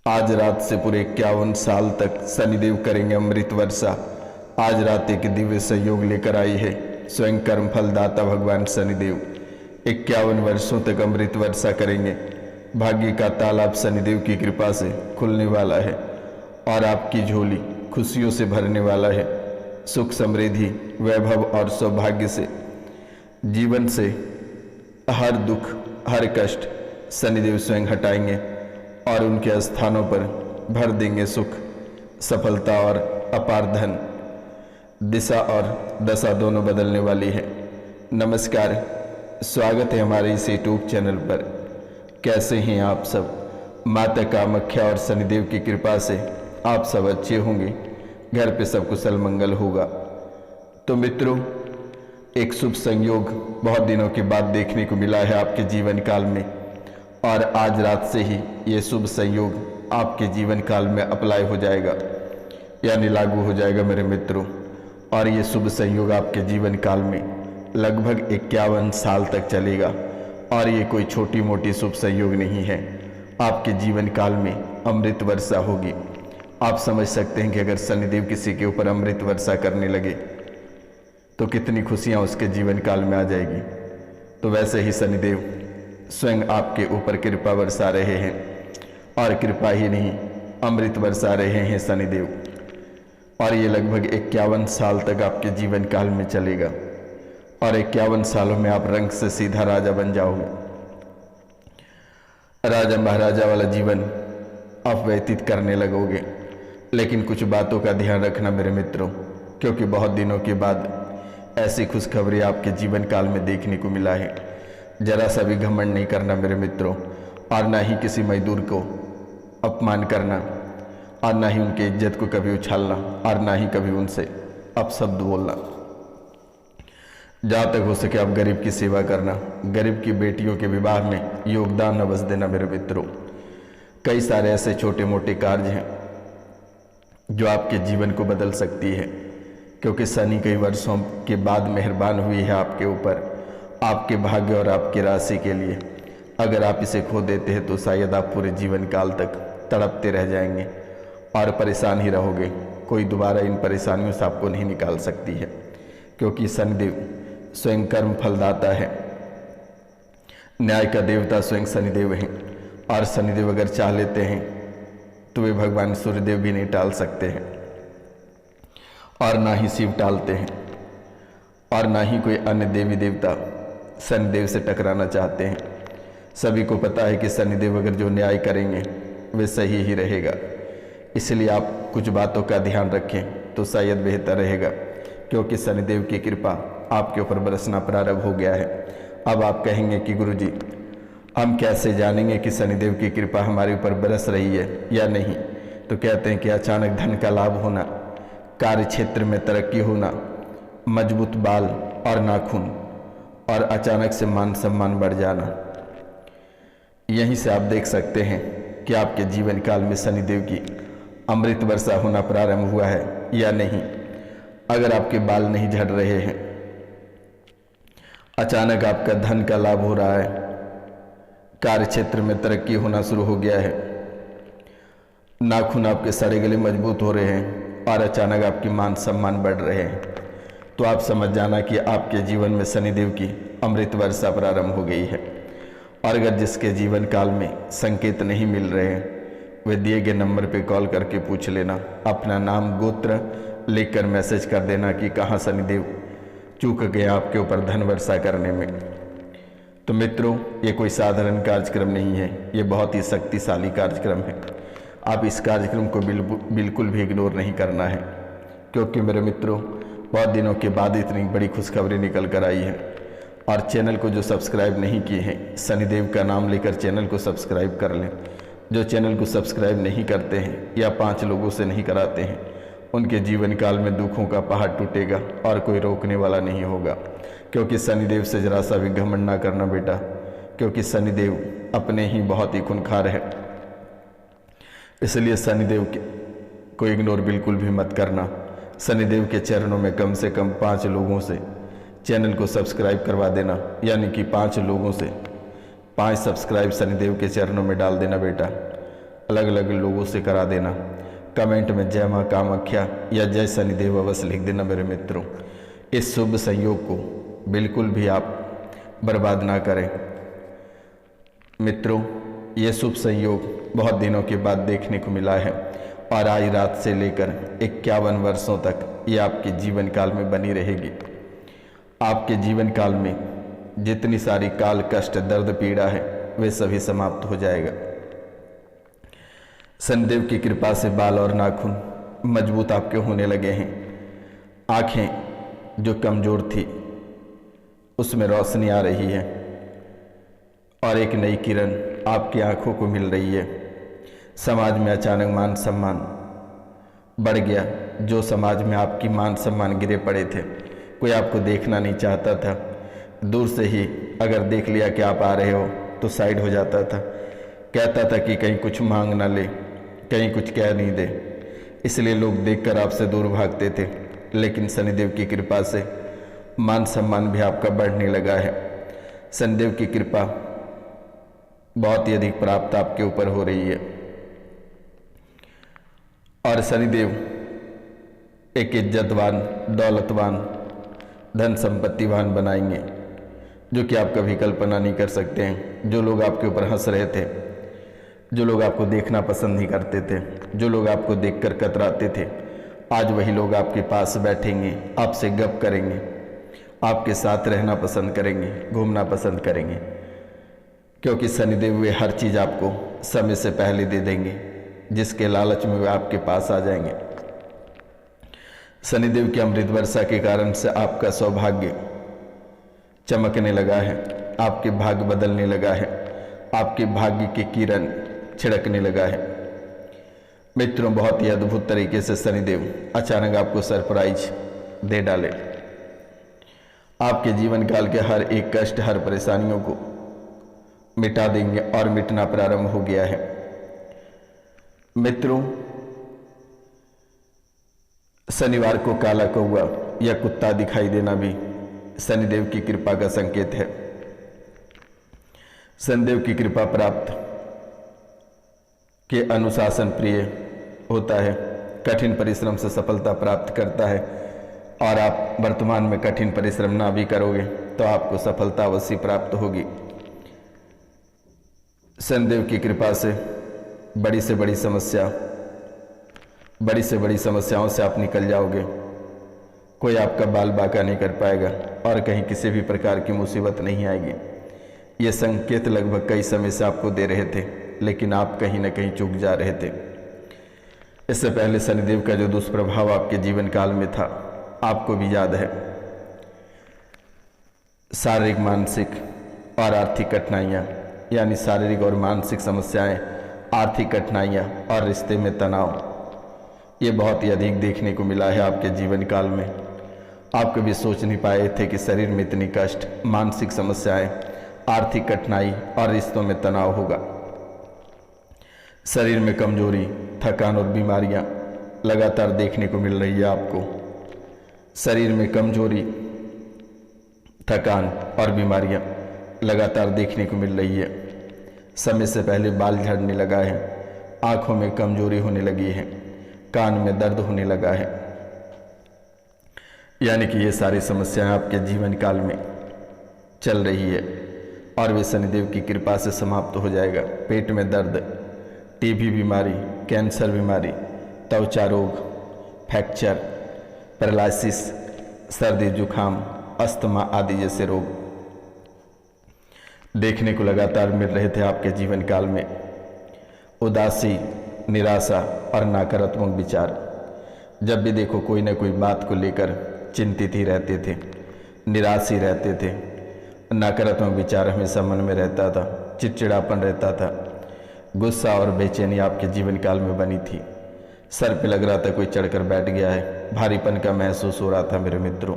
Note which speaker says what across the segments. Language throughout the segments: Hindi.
Speaker 1: आज रात से पूरे 51 साल तक शनिदेव करेंगे अमृत वर्षा। आज रात एक दिव्य संयोग लेकर आई है स्वयं कर्म फलदाता भगवान शनिदेव। 51 वर्षों तक अमृत वर्षा करेंगे। भाग्य का तालाब शनिदेव की कृपा से खुलने वाला है और आपकी झोली खुशियों से भरने वाला है। सुख समृद्धि वैभव और सौभाग्य से जीवन से हर दुख हर कष्ट शनिदेव स्वयं हटाएंगे और उनके स्थानों पर भर देंगे सुख सफलता और अपार धन। दिशा और दशा दोनों बदलने वाली है। नमस्कार, स्वागत है हमारे इस यूट्यूब चैनल पर। कैसे हैं आप सब? माता कामाख्या और शनिदेव की कृपा से आप सब अच्छे होंगे, घर पे सब कुशल मंगल होगा। तो मित्रों, एक शुभ संयोग बहुत दिनों के बाद देखने को मिला है आपके जीवन काल में और आज रात से ही ये शुभ संयोग आपके जीवन काल में अप्लाई हो जाएगा, यानी लागू हो जाएगा मेरे मित्रों। और ये शुभ संयोग आपके जीवन काल में लगभग 51 साल तक चलेगा और ये कोई छोटी मोटी शुभ संयोग नहीं है। आपके जीवन काल में अमृत वर्षा होगी। आप समझ सकते हैं कि अगर शनिदेव किसी के ऊपर अमृत वर्षा करने लगे तो कितनी खुशियाँ उसके जीवन काल में आ जाएगी। तो वैसे ही शनिदेव स्वयं आपके ऊपर कृपा बरसा रहे हैं और कृपा ही नहीं अमृत बरसा रहे हैं शनिदेव। और ये लगभग 51 साल तक आपके जीवन काल में चलेगा और 51 सालों में आप रंग से सीधा राजा बन जाओगे। राजा महाराजा वाला जीवन आप व्यतीत करने लगोगे। लेकिन कुछ बातों का ध्यान रखना मेरे मित्रों, क्योंकि बहुत दिनों के बाद ऐसी खुशखबरी आपके जीवन काल में देखने को मिला है। जरा सा भी घमंड नहीं करना मेरे मित्रों, और ना ही किसी मजदूर को अपमान करना, और ना ही उनकी इज्जत को कभी उछालना, और ना ही कभी उनसे अपशब्द बोलना। जहाँ तक हो सके आप गरीब की सेवा करना, गरीब की बेटियों के विवाह में योगदान अवश्य देना मेरे मित्रों। कई सारे ऐसे छोटे मोटे कार्य हैं जो आपके जीवन को बदल सकती है, क्योंकि शनि कई वर्षों के बाद मेहरबान हुई है आपके ऊपर, आपके भाग्य और आपकी राशि के लिए। अगर आप इसे खो देते हैं तो शायद आप पूरे जीवन काल तक तड़पते रह जाएंगे और परेशान ही रहोगे। कोई दोबारा इन परेशानियों से आपको नहीं निकाल सकती है, क्योंकि शनिदेव स्वयं कर्म फलदाता है। न्याय का देवता स्वयं शनिदेव हैं और शनिदेव अगर चाह लेते हैं तो वे भगवान सूर्यदेव भी नहीं टाल सकते हैं, और ना ही शिव टालते हैं, और ना ही कोई अन्य देवी देवता शनिदेव से टकराना चाहते हैं। सभी को पता है कि शनिदेव अगर जो न्याय करेंगे वे सही ही रहेगा। इसलिए आप कुछ बातों का ध्यान रखें तो शायद बेहतर रहेगा, क्योंकि शनिदेव की कृपा आपके ऊपर बरसना प्रारंभ हो गया है। अब आप कहेंगे कि गुरुजी, हम कैसे जानेंगे कि शनिदेव की कृपा हमारे ऊपर बरस रही है या नहीं? तो कहते हैं कि अचानक धन का लाभ होना, कार्य क्षेत्र में तरक्की होना, मजबूत बाल और नाखून, और अचानक से मान सम्मान बढ़ जाना। यहीं से आप देख सकते हैं कि आपके जीवन काल में शनिदेव की अमृत वर्षा होना प्रारंभ हुआ है या नहीं। अगर आपके बाल नहीं झड़ रहे हैं, अचानक आपका धन का लाभ हो रहा है, कार्य क्षेत्र में तरक्की होना शुरू हो गया है, नाखून आपके सड़े गले मजबूत हो रहे हैं और अचानक आपकी मान सम्मान बढ़ रहे हैं, तो आप समझ जाना कि आपके जीवन में शनिदेव की अमृत वर्षा प्रारंभ हो गई है। और अगर जिसके जीवन काल में संकेत नहीं मिल रहे हैं, वे दिए गए नंबर पे कॉल करके पूछ लेना, अपना नाम गोत्र लिखकर मैसेज कर देना कि कहाँ शनिदेव चूक गए आपके ऊपर धन वर्षा करने में। तो मित्रों, ये कोई साधारण कार्यक्रम नहीं है, ये बहुत ही शक्तिशाली कार्यक्रम है। आप इस कार्यक्रम को बिल्कुल भी इग्नोर नहीं करना है, क्योंकि मेरे मित्रों, बहुत दिनों के बाद इतनी बड़ी खुशखबरी निकल कर आई है। और चैनल को जो सब्सक्राइब नहीं किए हैं, शनिदेव का नाम लेकर चैनल को सब्सक्राइब कर लें। जो चैनल को सब्सक्राइब नहीं करते हैं या 5 लोगों से नहीं कराते हैं, उनके जीवन काल में दुखों का पहाड़ टूटेगा और कोई रोकने वाला नहीं होगा। क्योंकि शनिदेव से जरा सा भी घमंड ना करना बेटा, क्योंकि शनिदेव अपने ही बहुत ही खूंखार है। इसलिए शनिदेव को इग्नोर बिल्कुल भी मत करना। शनिदेव के चरणों में कम से कम 5 लोगों से चैनल को सब्सक्राइब करवा देना, यानी कि 5 लोगों से 5 सब्सक्राइब शनिदेव के चरणों में डाल देना बेटा। अलग अलग लोगों से करा देना। कमेंट में जय माँ कामाख्या या जय शनिदेव अवश्य लिख देना मेरे मित्रों। इस शुभ संयोग को बिल्कुल भी आप बर्बाद ना करें। मित्रों, ये शुभ संयोग बहुत दिनों के बाद देखने को मिला है और आज रात से लेकर 51 वर्षों तक ये आपके जीवन काल में बनी रहेगी। आपके जीवन काल में जितनी सारी काल कष्ट दर्द पीड़ा है वे सभी समाप्त हो जाएगा। शनिदेव की कृपा से बाल और नाखून मजबूत आपके होने लगे हैं। आंखें जो कमज़ोर थी उसमें रोशनी आ रही है और एक नई किरण आपकी आंखों को मिल रही है। समाज में अचानक मान सम्मान बढ़ गया। जो समाज में आपकी मान सम्मान गिरे पड़े थे, कोई आपको देखना नहीं चाहता था। दूर से ही अगर देख लिया कि आप आ रहे हो तो साइड हो जाता था, कहता था कि कहीं कुछ मांग ना ले, कहीं कुछ कह नहीं दे, इसलिए लोग देखकर आपसे दूर भागते थे। लेकिन शनिदेव की कृपा से मान सम्मान भी आपका बढ़ने लगा है। शनिदेव की कृपा बहुत ही अधिक प्राप्त आपके ऊपर हो रही है और शनिदेव एक इज्जतवान, दौलतवान, धन संपत्तिवान बनाएंगे जो कि आप कभी कल्पना नहीं कर सकते हैं। जो लोग आपके ऊपर हंस रहे थे, जो लोग आपको देखना पसंद नहीं करते थे, जो लोग आपको देखकर कतराते थे, आज वही लोग आपके पास बैठेंगे, आपसे गप करेंगे, आपके साथ रहना पसंद करेंगे, घूमना पसंद करेंगे, क्योंकि शनिदेव वे हर चीज़ आपको समय से पहले दे देंगे जिसके लालच में वे आपके पास आ जाएंगे। शनिदेव की अमृत वर्षा के कारण से आपका सौभाग्य चमकने लगा है, आपके भाग्य बदलने लगा है, आपके भाग्य की किरण छिड़कने लगा है। मित्रों, बहुत ही अद्भुत तरीके से शनिदेव अचानक आपको सरप्राइज दे डाले। आपके जीवन काल के हर एक कष्ट, हर परेशानियों को मिटा देंगे और मिटना प्रारंभ हो गया है। मित्रों, शनिवार को काला कौवा या कुत्ता दिखाई देना भी शनिदेव की कृपा का संकेत है। शनिदेव की कृपा प्राप्त के अनुशासन प्रिय होता है, कठिन परिश्रम से सफलता प्राप्त करता है और आप वर्तमान में कठिन परिश्रम ना भी करोगे तो आपको सफलता अवश्य प्राप्त होगी। शनिदेव की कृपा से बड़ी से बड़ी समस्याओं से आप निकल जाओगे। कोई आपका बाल बाका नहीं कर पाएगा और कहीं किसी भी प्रकार की मुसीबत नहीं आएगी। ये संकेत लगभग कई समय से आपको दे रहे थे, लेकिन आप कहीं ना कहीं चूक जा रहे थे। इससे पहले शनिदेव का जो दुष्प्रभाव आपके जीवन काल में था आपको भी याद है। शारीरिक, मानसिक और आर्थिक कठिनाइयाँ, यानी शारीरिक और मानसिक समस्याएं, आर्थिक कठिनाइयाँ और रिश्ते में तनाव, ये बहुत ही अधिक देखने को मिला है आपके जीवन काल में। आप कभी सोच नहीं पाए थे कि शरीर में इतनी कष्ट, मानसिक समस्याएं, आर्थिक कठिनाई और रिश्तों में तनाव होगा। शरीर में कमजोरी, थकान और बीमारियां लगातार देखने को मिल रही है आपको। शरीर में कमजोरी, थकान और बीमारियां लगातार देखने को मिल रही है। समय से पहले बाल झड़ने लगा है, आंखों में कमजोरी होने लगी है, कान में दर्द होने लगा है, यानी कि ये सारी समस्याएं आपके जीवन काल में चल रही है और वे शनिदेव की कृपा से समाप्त हो जाएगा। पेट में दर्द, टीबी बीमारी, कैंसर बीमारी, त्वचा रोग, फ्रैक्चर, पैरालिसिस, सर्दी जुखाम, अस्थमा आदि जैसे रोग देखने को लगातार मिल रहे थे आपके जीवन काल में। उदासी, निराशा और नकारात्मक विचार, जब भी देखो कोई ना कोई बात को लेकर चिंतित ही रहते थे, निराश ही रहते थे, नकारात्मक विचार हमेशा मन में रहता था, चिड़चिड़ापन रहता था, गुस्सा और बेचैनी आपके जीवन काल में बनी थी। सर पे लग रहा था कोई चढ़कर बैठ गया है, भारीपन का महसूस हो रहा था मेरे मित्रों।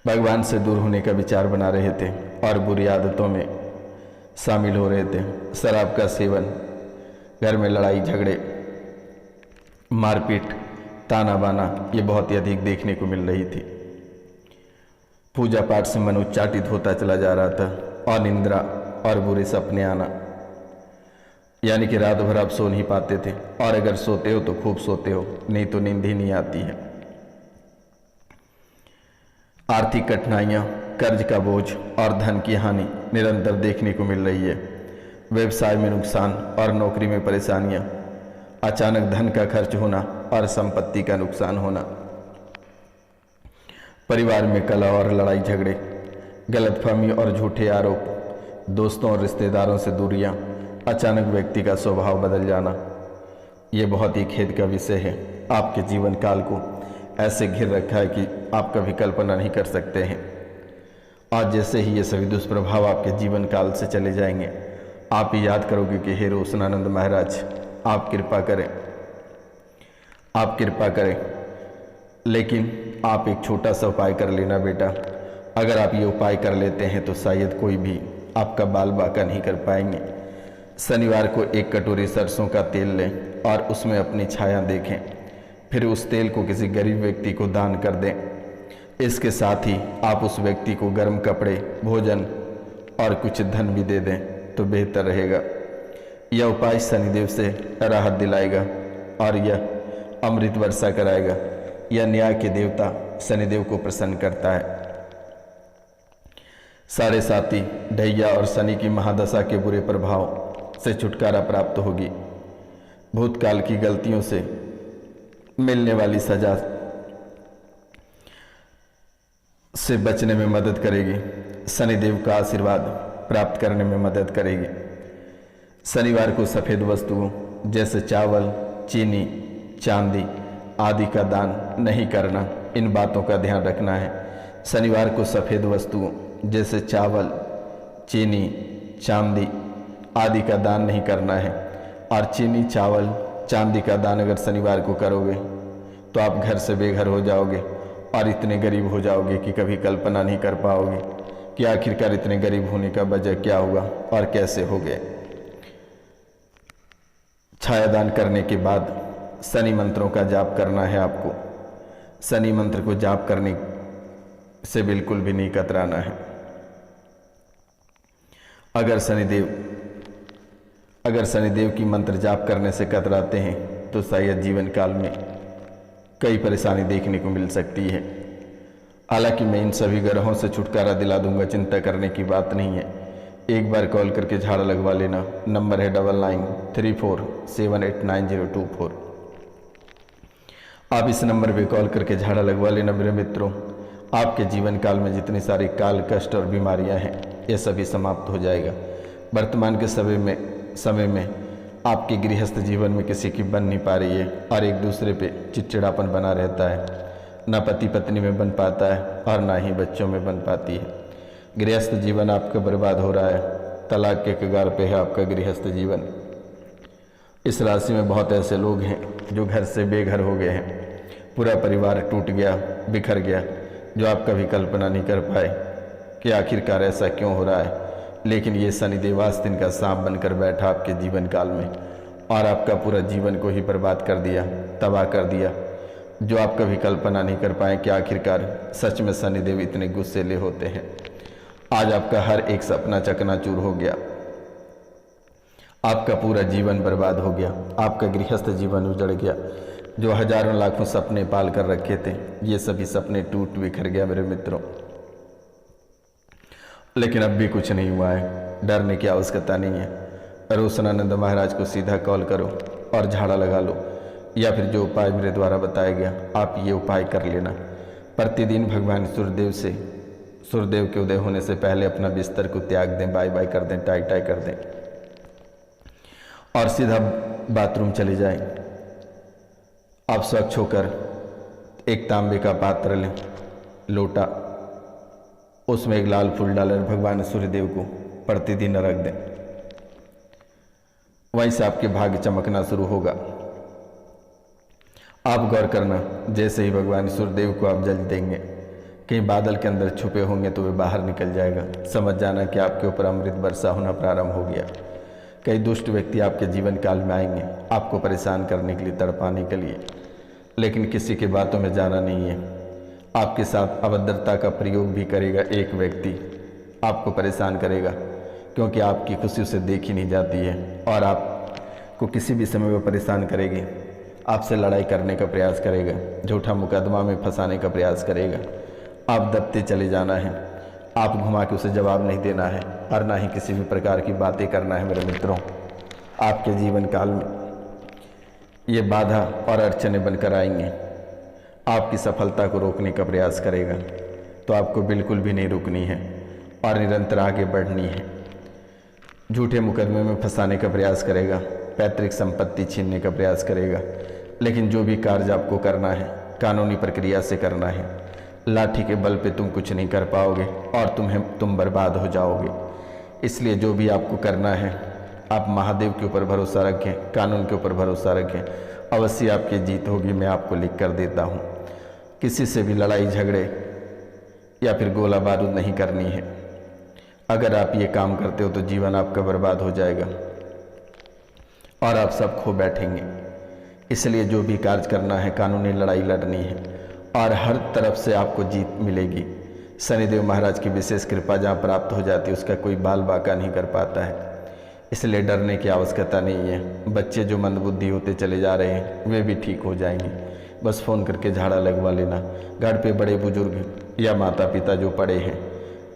Speaker 1: भगवान से दूर होने का विचार बना रहे थे और बुरी आदतों में शामिल हो रहे थे। शराब का सेवन, घर में लड़ाई झगड़े, मारपीट, ताना बाना, ये बहुत ही अधिक देखने को मिल रही थी। पूजा पाठ से मन उच्चाटित होता चला जा रहा था और निंद्रा और बुरे सपने आना, यानी कि रात भर आप सो नहीं पाते थे, और अगर सोते हो तो खूब सोते हो, नहीं तो नींद ही नहीं आती है। आर्थिक कठिनाइयाँ, कर्ज का बोझ और धन की हानि निरंतर देखने को मिल रही है। व्यवसाय में नुकसान और नौकरी में परेशानियाँ, अचानक धन का खर्च होना और संपत्ति का नुकसान होना, परिवार में कलह और लड़ाई झगड़े, गलतफहमी और झूठे आरोप, दोस्तों और रिश्तेदारों से दूरियां, अचानक व्यक्ति का स्वभाव बदल जाना, ये बहुत ही खेद का विषय है। आपके जीवन काल को ऐसे घिर रखा है कि आप कभी कल्पना नहीं कर सकते हैं। आज जैसे ही ये सभी दुष्प्रभाव आपके जीवन काल से चले जाएंगे, आप ही याद करोगे कि हे रोशनानंद महाराज, आप कृपा करें, आप कृपा करें। लेकिन आप एक छोटा सा उपाय कर लेना बेटा। अगर आप ये उपाय कर लेते हैं तो शायद कोई भी आपका बाल बांका नहीं कर पाएंगे। शनिवार को एक कटोरी सरसों का तेल लें और उसमें अपनी छाया देखें, फिर उस तेल को किसी गरीब व्यक्ति को दान कर दें। इसके साथ ही आप उस व्यक्ति को गर्म कपड़े, भोजन और कुछ धन भी दे दें तो बेहतर रहेगा। यह उपाय शनिदेव से राहत दिलाएगा और यह अमृत वर्षा कराएगा। यह न्याय के देवता शनिदेव को प्रसन्न करता है। साढ़े साथी, ढैया और शनि की महादशा के बुरे प्रभाव से छुटकारा प्राप्त होगी। भूतकाल की गलतियों से मिलने वाली सजा से बचने में मदद करेगी। शनिदेव का आशीर्वाद प्राप्त करने में मदद करेगी। शनिवार को सफ़ेद वस्तुओं जैसे चावल, चीनी, चांदी आदि का दान नहीं करना, इन बातों का ध्यान रखना है। शनिवार को सफ़ेद वस्तुओं जैसे चावल, चीनी, चांदी आदि का दान नहीं करना है। और चीनी, चावल, चांदी का दान अगर शनिवार को करोगे तो आप घर से बेघर हो जाओगे और इतने गरीब हो जाओगे कि कभी कल्पना नहीं कर पाओगे कि आखिरकार इतने गरीब होने का वजह क्या हुआ और कैसे हो गए। छायादान करने के बाद शनि मंत्रों का जाप करना है आपको। शनि मंत्र को जाप करने से बिल्कुल भी नहीं कतराना है। अगर शनिदेव की मंत्र जाप करने से कतराते हैं तो शायद जीवन काल में कई परेशानी देखने को मिल सकती है। हालांकि मैं इन सभी ग्रहों से छुटकारा दिला दूंगा, चिंता करने की बात नहीं है। एक बार कॉल करके झाड़ा लगवा लेना। नंबर है 9934789024। आप इस नंबर पे कॉल करके झाड़ा लगवा लेना मेरे मित्रों। आपके जीवन काल में जितनी सारी काल, कष्ट और बीमारियां हैं, ये सभी समाप्त हो जाएगा। वर्तमान के समय में आपके गृहस्थ जीवन में किसी की बन नहीं पा रही है और एक दूसरे पे चिड़चिड़ापन बना रहता है। ना पति पत्नी में बन पाता है और ना ही बच्चों में बन पाती है। गृहस्थ जीवन आपका बर्बाद हो रहा है। तलाक के कगार पे है आपका गृहस्थ जीवन। इस राशि में बहुत ऐसे लोग हैं जो घर से बेघर हो गए हैं। पूरा परिवार टूट गया, बिखर गया, जो आप कभी कल्पना नहीं कर पाए कि आखिरकार ऐसा क्यों हो रहा है। लेकिन ये शनिदेव आस्तीन का सांप बनकर बैठा आपके जीवन काल में और आपका पूरा जीवन को ही बर्बाद कर दिया, तबाह कर दिया, जो आप कभी कल्पना नहीं कर पाए कि आखिरकार सच में शनिदेव इतने गुस्सेले होते हैं। आज आपका हर एक सपना चकनाचूर हो गया। आपका पूरा जीवन बर्बाद हो गया। आपका गृहस्थ जीवन उजड़ गया। जो हजारों लाखों सपने पाल कर रखे थे, ये सभी सपने टूट बिखर गया मेरे मित्रों। लेकिन अब भी कुछ नहीं हुआ है। डरने की आवश्यकता नहीं है। रोशनानंद महाराज को सीधा कॉल करो और झाड़ा लगा लो, या फिर जो उपाय मेरे द्वारा बताया गया आप ये उपाय कर लेना। प्रतिदिन भगवान सूर्यदेव के उदय होने से पहले अपना बिस्तर को त्याग दें, बाय बाय कर दें, टाई टाई कर दें और सीधा बाथरूम चले जाएं। आप स्वच्छ होकर एक तांबे का पात्र लें, लोटा, उसमें एक लाल फूल डालकर भगवान सूर्यदेव को प्रतिदिन रख दें। वहीं से आपके भाग्य चमकना शुरू होगा। आप गौर करना, जैसे ही भगवान सूर्यदेव को आप जल देंगे, कहीं बादल के अंदर छुपे होंगे तो वे बाहर निकल जाएगा। समझ जाना कि आपके ऊपर अमृत वर्षा होना प्रारंभ हो गया। कई दुष्ट व्यक्ति आपके जीवन काल में आएंगे आपको परेशान करने के लिए, तड़पाने के लिए, लेकिन किसी की बातों में जाना नहीं है। आपके साथ अभद्रता का प्रयोग भी करेगा। एक व्यक्ति आपको परेशान करेगा क्योंकि आपकी खुशी उसे देखी नहीं जाती है और आप आपको किसी भी समय वो परेशान करेगी, आपसे लड़ाई करने का प्रयास करेगा, झूठा मुकदमा में फंसाने का प्रयास करेगा। आप दबते चले जाना है, आप घुमा के उसे जवाब नहीं देना है और ना ही किसी भी प्रकार की बातें करना है। मेरे मित्रों, आपके जीवन काल में ये बाधा और अड़चनें बनकर आएंगे, आपकी सफलता को रोकने का प्रयास करेगा, तो आपको बिल्कुल भी नहीं रुकनी है और निरंतर आगे बढ़नी है। झूठे मुकदमे में फंसाने का प्रयास करेगा, पैतृक संपत्ति छीनने का प्रयास करेगा, लेकिन जो भी कार्य आपको करना है कानूनी प्रक्रिया से करना है। लाठी के बल पे तुम कुछ नहीं कर पाओगे और तुम बर्बाद हो जाओगे। इसलिए जो भी आपको करना है, आप महादेव के ऊपर भरोसा रखें, कानून के ऊपर भरोसा रखें, अवश्य आपकी जीत होगी। मैं आपको लिख कर देता हूँ। किसी से भी लड़ाई झगड़े या फिर गोला बारूद नहीं करनी है। अगर आप ये काम करते हो तो जीवन आपका बर्बाद हो जाएगा और आप सब खो बैठेंगे। इसलिए जो भी कार्य करना है, कानूनी लड़ाई लड़नी है और हर तरफ से आपको जीत मिलेगी। शनिदेव महाराज की विशेष कृपा जहाँ प्राप्त हो जाती है उसका कोई बाल बाका नहीं कर पाता है। इसलिए डरने की आवश्यकता नहीं है। बच्चे जो मंदबुद्धि होते चले जा रहे हैं वे भी ठीक हो जाएंगे। बस फ़ोन करके झाड़ा लगवा लेना। घर पे बड़े बुजुर्ग या माता पिता जो पड़े हैं,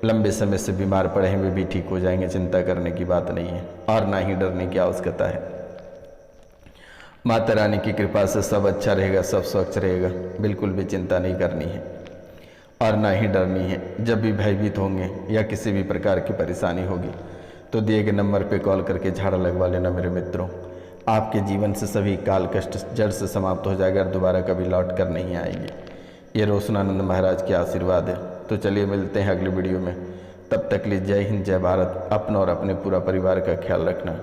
Speaker 1: लंबे समय से बीमार पड़े हैं, वे भी ठीक हो जाएंगे। चिंता करने की बात नहीं है और ना ही डरने की आवश्यकता है। माता रानी की कृपा से सब अच्छा रहेगा, सब स्वच्छ रहेगा। बिल्कुल भी चिंता नहीं करनी है और ना ही डरनी है। जब भी भयभीत होंगे या किसी भी प्रकार की परेशानी होगी तो दिए गए नंबर पे कॉल करके झाड़ा लगवा लेना। मेरे मित्रों, आपके जीवन से सभी काल कष्ट जड़ से समाप्त हो जाएगा और दोबारा कभी लौट कर नहीं आएंगे। ये रोशनानंद महाराज के आशीर्वाद है। तो चलिए मिलते हैं अगले वीडियो में। तब तक लिए जय हिंद, जय भारत। अपना और अपने पूरा परिवार का ख्याल रखना।